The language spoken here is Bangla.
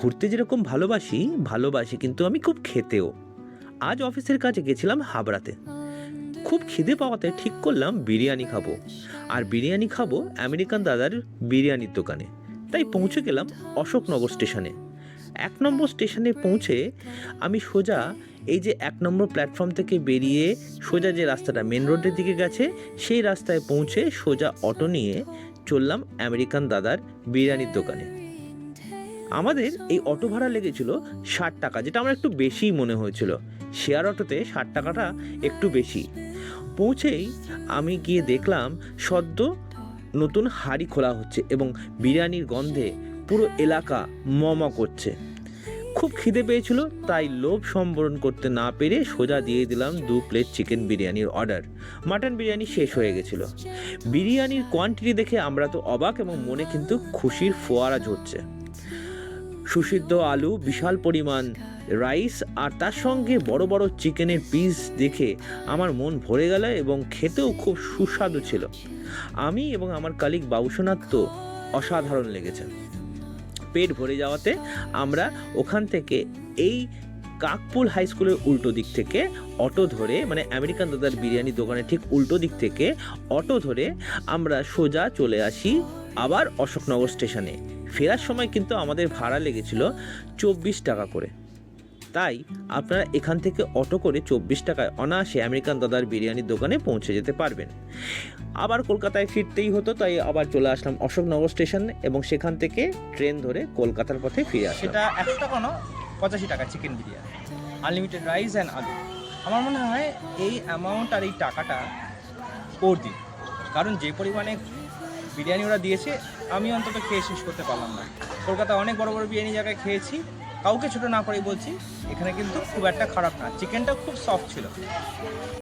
ঘুরতে যেরকম ভালোবাসি কিন্তু আমি খুব খেতেও। আজ অফিসের কাজে গেছিলাম হাবড়াতে। খুব খিদে পাওয়াতে ঠিক করলাম বিরিয়ানি খাবো। আর বিরিয়ানি খাবো আমেরিকান দাদার বিরিয়ানির দোকানে। তাই পৌঁছে গেলাম অশোকনগর স্টেশনে। ১ নম্বর স্টেশনে পৌঁছে আমি সোজা এই যে ১ নম্বর প্ল্যাটফর্ম থেকে বেরিয়ে সোজা যে রাস্তাটা মেন রোডের দিকে গেছে সেই রাস্তায় পৌঁছে সোজা অটো নিয়ে চললাম আমেরিকান দাদার বিরিয়ানির দোকানে। আমাদের এই অটো ভাড়া লেগেছিল ৬০ টাকা, যেটা আমার একটু বেশিই মনে হয়েছিল। শেয়ার অটোতে ৬০ টাকাটা একটু বেশি। পৌঁছেই আমি গিয়ে দেখলাম সদ্য নতুন হাঁড়ি খোলা হচ্ছে এবং বিরিয়ানির গন্ধে পুরো এলাকা ম করছে। খুব খিদে পেয়েছিল, তাই লোভ সম্বরণ করতে না পেরে সোজা দিয়ে দিলাম ২ প্লেট চিকেন বিরিয়ানির অর্ডার। মাটন বিরিয়ানি শেষ হয়ে গেছিল। বিরিয়ানির কোয়ান্টিটি দেখে আমরা তো অবাক এবং মনে কিন্তু খুশির ফোয়ারা ঝরছে। সুসিদ্ধ আলু, বিশাল পরিমাণ রাইস আর তার সঙ্গে বড় বড় চিকেনের পিস দেখে আমার মন ভরে গেল এবং খেতেও খুব সুস্বাদু ছিল। আমি এবং আমার কালিগ বাবুসোনার তো অসাধারণ লেগেছে। পেট ভরে যাওয়াতে আমরা ওখান থেকে এই কাকপুল হাই স্কুলের উল্টো দিক থেকে অটো ধরে, মানে আমেরিকান দাদার বিরিয়ানি দোকানের ঠিক উল্টো দিক থেকে অটো ধরে আমরা সোজা চলে আসি আবার অশোকনগর স্টেশনে। ফেরার সময় কিন্তু আমাদের ভাড়া লেগেছিল ২৪ টাকা করে। তাই আপনারা এখান থেকে অটো করে ২৪ টাকায় অনায়াসে আমেরিকান দাদার বিরিয়ানির দোকানে পৌঁছে যেতে পারবেন। আবার কলকাতায় ফিরতেই হতো, তাই আবার চলে আসলাম অশোকনগর স্টেশন এবং সেখান থেকে ট্রেন ধরে কলকাতার পথে ফিরে আসলাম। সেটা ১০০ টাকা না, ৮৫ টাকা chicken biryani, unlimited rice and আলু। আমার মনে হয় এই অ্যামাউন্ট আর এই টাকাটা ওর দিন, কারণ যে পরিমাণে বিরিয়ানি ওরা দিয়েছে আমি অন্তত খেয়ে শেষ করতে পারলাম না। কলকাতায় অনেক বড় বড় বিরিয়ানি জায়গায় খেয়েছি, কাউকে ছোটো না করেই বলছি, এখানে কিন্তু খুব একটা খারাপ না, চিকেনটা খুব সফট ছিল।